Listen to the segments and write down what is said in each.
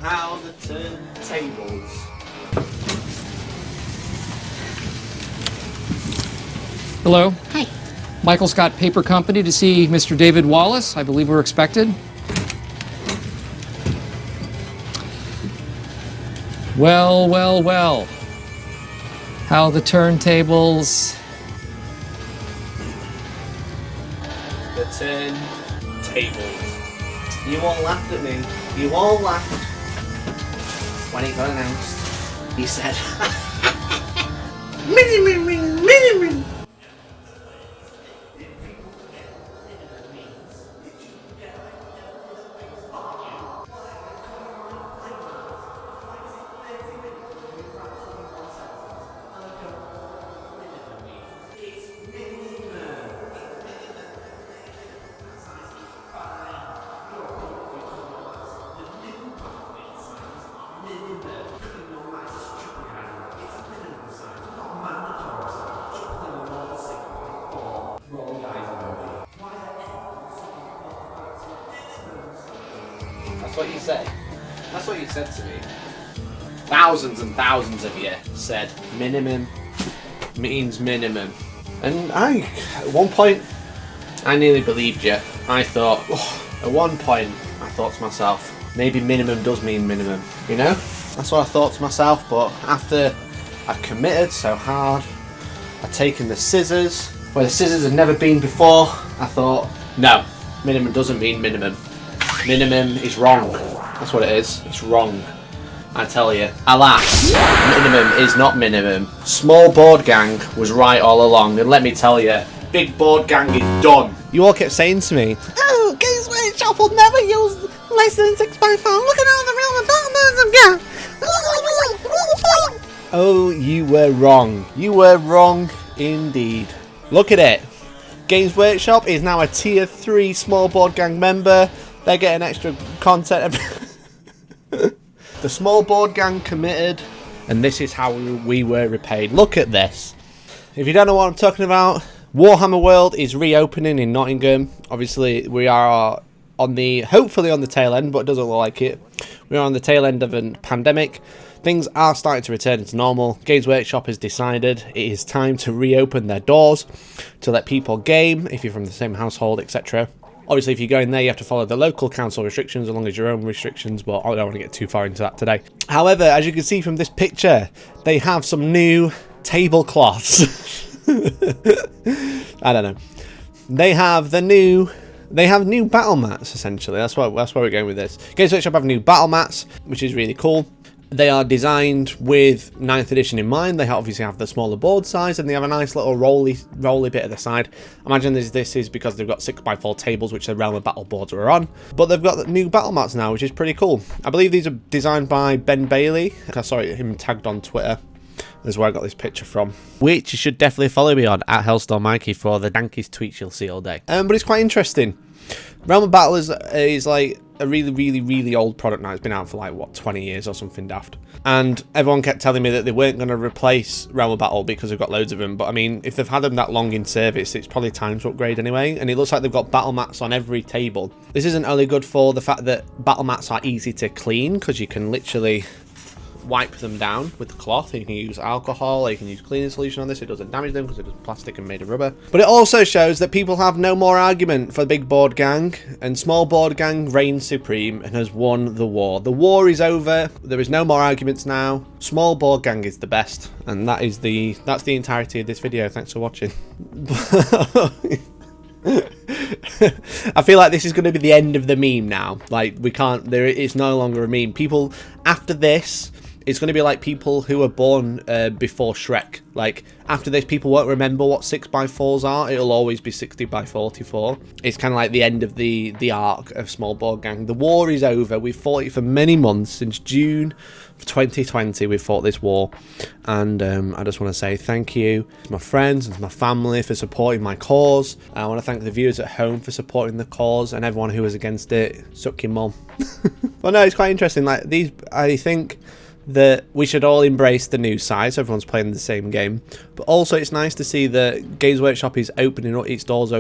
how the turntables. Hello. Hi. Michael Scott Paper Company to see Mr. David Wallace. I believe we're expected. Well, well, well. How the turntables. The turntables. You all laughed at me. You all laughed when it got announced. He said, mini, mini, mini, mini, mini. That's what you say. That's what you said to me. Thousands and thousands of you said minimum means minimum. And at one point, I nearly believed you. I thought, at one point, I thought to myself, maybe minimum does mean minimum, you know? That's what I thought to myself, but after I've committed so hard, I've taken the scissors, where the scissors had never been before, I thought, no, minimum doesn't mean minimum. Minimum is wrong. That's what it is. It's wrong. I tell you. Alas, minimum is not minimum. Small Board Gang was right all along, and let me tell you, Big Board Gang is done. You all kept saying to me, oh, Games Workshop will never use less than 6x4. Look at all the real developments I've got. Oh, you were wrong. You were wrong indeed. Look at it. Games Workshop is now a tier 3 Small Board Gang member. They're getting extra content. The Small Board Gang committed, and this is how we were repaid. Look at this. If you don't know what I'm talking about, Warhammer World is reopening in Nottingham. Obviously, we are hopefully on the tail end, but it doesn't look like it. We're on the tail end of a pandemic. Things are starting to return to normal. Games Workshop has decided it is time to reopen their doors to let people game, if you're from the same household, etc. Obviously, if you go in there, you have to follow the local council restrictions along with your own restrictions, but I don't want to get too far into that today. However, as you can see from this picture, they have some new tablecloths. I don't know. They have new battle mats, essentially. That's where we're going with this. Games Workshop have new battle mats, which is really cool. They are designed with 9th edition in mind. They obviously have the smaller board size, and they have a nice little rolly bit at the side. I imagine this is because they've got 6x4 tables, which the Realm of Battle boards are on. But they've got new battle mats now, which is pretty cool. I believe these are designed by Ben Bailey. I saw him tagged on Twitter. That's where I got this picture from. Which you should definitely follow me on, at Hellstormwargaming, for the dankiest tweets you'll see all day. But it's quite interesting. Realm of Battle is like a really old product now. It's been out for like, what, 20 years or something daft. And everyone kept telling me that they weren't going to replace Realm of Battle because they've got loads of them. But I mean, if they've had them that long in service, it's probably time to upgrade anyway. And it looks like they've got battle mats on every table. This isn't only good for the fact that battle mats are easy to clean, because you can literally wipe them down with the cloth. You can use alcohol, or you can use cleaning solution on this. It doesn't damage them because it is plastic and made of rubber. But it also shows that people have no more argument for Big Board Gang, and Small Board Gang reigns supreme and has won the war. The war is over. There is no more arguments now. Small Board Gang is the best, and that's the entirety of this video. Thanks for watching. I feel like this is going to be the end of the meme now. Like, it's no longer a meme. People after this, it's going to be like people who were born before Shrek. Like, after this, people won't remember what 6x4s are. It'll always be 60x44. It's kind of like the end of the arc of Small Board Gang. The war is over. We've fought it for many months. Since June of 2020, we've fought this war. And I just want to say thank you to my friends and to my family for supporting my cause. I want to thank the viewers at home for supporting the cause, and everyone who was against it, suck your mum. But no, it's quite interesting. Like, I think that we should all embrace the new site, so everyone's playing the same game. But also, it's nice to see that Games Workshop is opening up its doors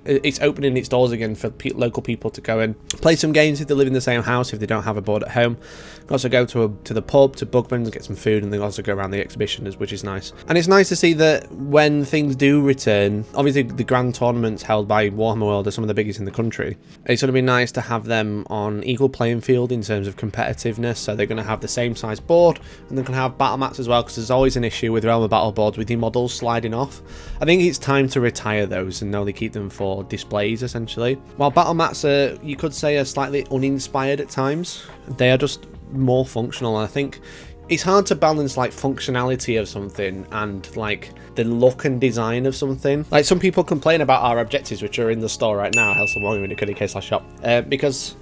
It's opening its doors again for local people to go and play some games if they live in the same house, if they don't have a board at home. You can also go to the pub, to Bugman's, get some food, and then also go around the exhibition, which is nice. And it's nice to see that when things do return, obviously the grand tournaments held by Warhammer World are some of the biggest in the country. It's going to be nice to have them on equal playing field in terms of competitiveness. So they're going to have the same size board, and they're going to have battle mats as well, because there's always an issue with Realm of Battle boards with your models sliding off. I think it's time to retire those and only keep them for displays, essentially. While battle mats are, you could say, are slightly uninspired at times, they are just more functional. And I think it's hard to balance like functionality of something and like the look and design of something. Like, some people complain about our objectives, which are in the store right now, Hellstormwargaming.co.uk/shop, because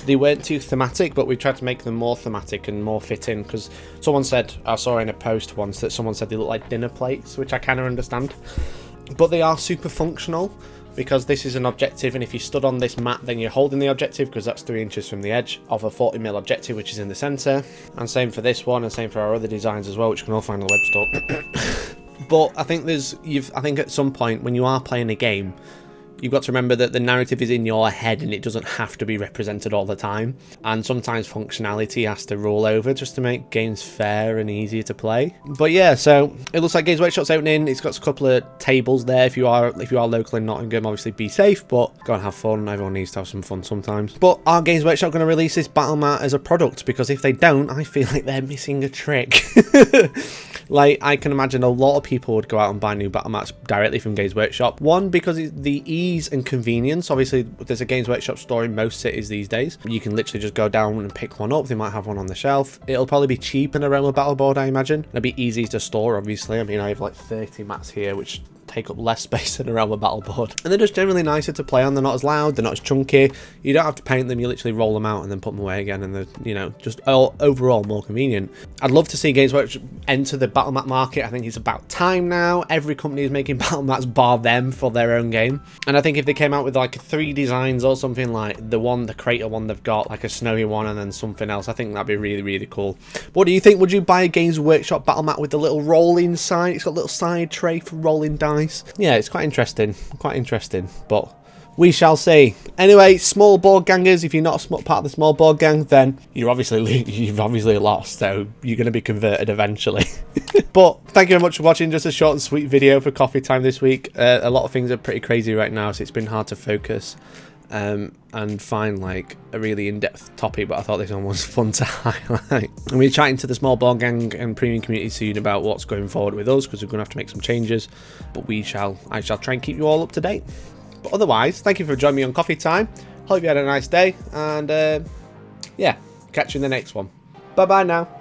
they weren't too thematic, but we tried to make them more thematic and more fit in. Because someone said, I saw in a post once that someone said they look like dinner plates, which I kind of understand, but they are super functional. Because this is an objective, and if you stood on this mat, then you're holding the objective, because that's 3 inches from the edge of a 40mm objective, which is in the centre. And same for this one, and same for our other designs as well, which you can all find on the web store. But I think I think at some point when you are playing a game, you've got to remember that the narrative is in your head and it doesn't have to be represented all the time. And sometimes functionality has to roll over just to make games fair and easier to play. But yeah, so it looks like Games Workshop's opening. It's got a couple of tables there. If you are local in Nottingham, obviously be safe, but go and have fun. Everyone needs to have some fun sometimes. But are Games Workshop going to release this battle mat as a product? Because if they don't, I feel like they're missing a trick. Like, I can imagine a lot of people would go out and buy new battle mats directly from Games Workshop. One, because it's the ease and convenience. Obviously, there's a Games Workshop store in most cities these days. You can literally just go down and pick one up. They might have one on the shelf. It'll probably be cheap in a Realm of Battle board, I imagine. It'll be easy to store, obviously. I mean, I have like 30 mats here, which take up less space than a Realm of Battle board. And they're just generally nicer to play on. They're not as loud, they're not as chunky. You don't have to paint them, you literally roll them out and then put them away again, and they're, you know, just overall more convenient. I'd love to see Games Workshop enter the battle mat market. I think it's about time now. Every company is making battle mats bar them for their own game. And I think if they came out with like 3 designs or something, like the crater one they've got, like a snowy one, and then something else, I think that'd be really, really cool. What do you think? Would you buy a Games Workshop battle mat with the little rolling side? It's got a little side tray for rolling dice. Yeah, it's quite interesting, but we shall see. Anyway, small board gangers, if you're not a part of the small board gang, then you've obviously lost, so you're going to be converted eventually. But thank you very much for watching. Just a short and sweet video for coffee time this week. A lot of things are pretty crazy right now, so it's been hard to focus and find like a really in-depth topic, but I thought this one was fun to highlight. And we're chatting to the small board gang and premium community soon about what's going forward with us, because we're going to have to make some changes, but I shall try and keep you all up to date. But otherwise, thank you for joining me on coffee time. Hope you had a nice day, and yeah, catch you in the next one. Bye bye now.